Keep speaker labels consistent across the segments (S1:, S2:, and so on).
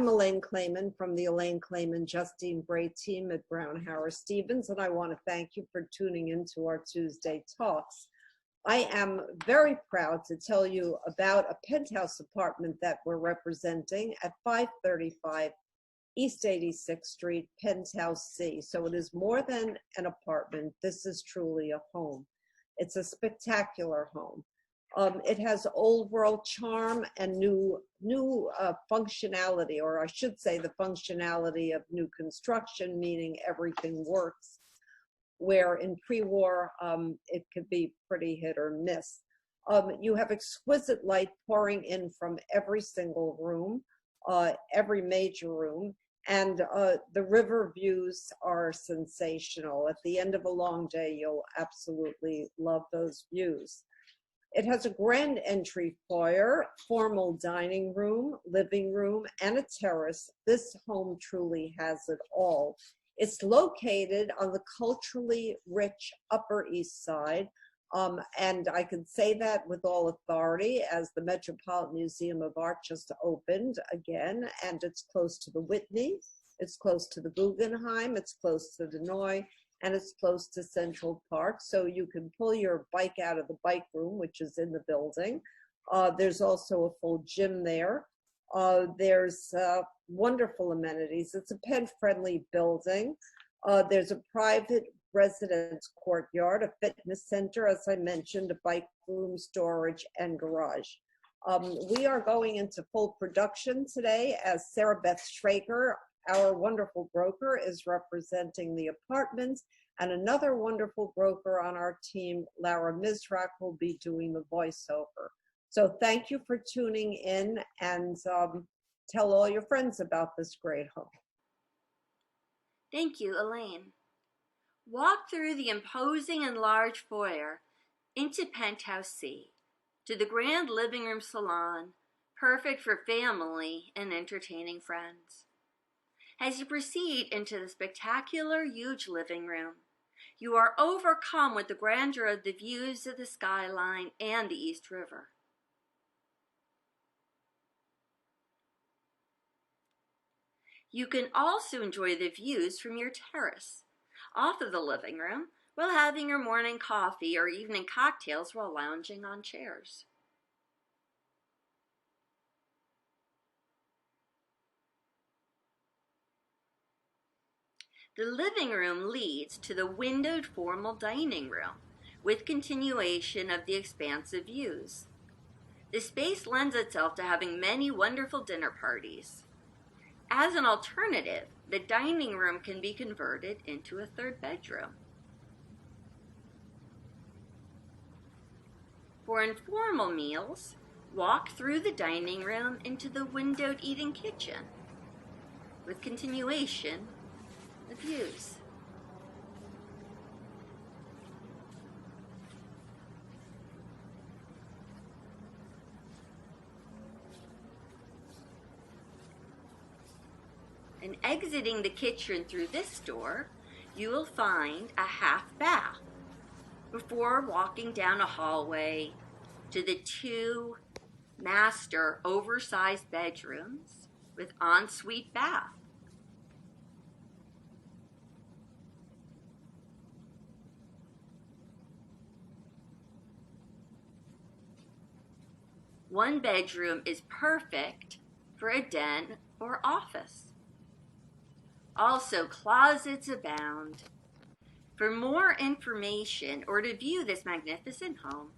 S1: I'm Elaine Clayman from the Elaine Clayman Justine Bray team at Brown Harris Stevens, and I want to thank you for tuning into our Tuesday talks. I am very proud to tell you about a penthouse apartment that we're representing at 535 East 86th Street, Penthouse C. So it is more than an apartment. This is truly a home. It's a spectacular home. It has old world charm and new functionality, or I should say the functionality of new construction, meaning everything works, where in pre-war it could be pretty hit or miss. You have exquisite light pouring in from every single room, every major room, and the river views are sensational. At the end of a long day, you'll absolutely love those views. It has a grand entry foyer, formal dining room, living room, and a terrace. This home truly has it all. It's located on the culturally rich Upper East Side, and I can say that with all authority as the Metropolitan Museum of Art just opened again, and it's close to the Whitney, it's close to the Guggenheim, it's close to the Noy, and it's close to Central Park, so you can pull your bike out of the bike room, which is in the building. There's also a full gym there. There's wonderful amenities. It's a pet-friendly building. There's a private residence courtyard, a fitness center, as I mentioned, a bike room, storage, and garage. We are going into full production today as Sara Beth Shrager, our wonderful broker, is representing the apartments, and another wonderful broker on our team, Lara Mizrack, will be doing the voiceover. So thank you for tuning in, and tell all your friends about this great home.
S2: Thank you, Elaine. Walk through the imposing and large foyer into Penthouse C to the grand living room salon, perfect for family and entertaining friends. As you proceed into the spectacular, huge living room, you are overcome with the grandeur of the views of the skyline and the East River. You can also enjoy the views from your terrace, off of the living room, while having your morning coffee or evening cocktails while lounging on chairs. The living room leads to the windowed formal dining room with continuation of the expansive views. The space lends itself to having many wonderful dinner parties. As an alternative, the dining room can be converted into a third bedroom. For informal meals, walk through the dining room into the windowed eating kitchen with continuation of views. And exiting the kitchen through this door, you will find a half bath before walking down a hallway to the two master oversized bedrooms with ensuite bath. One bedroom is perfect for a den or office. Also, closets abound. For more information or to view this magnificent home,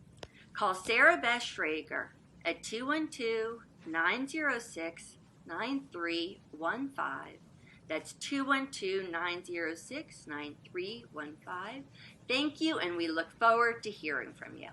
S2: call Sara Beth Shrager at 212-906-9315. That's 212-906-9315. Thank you, and we look forward to hearing from you.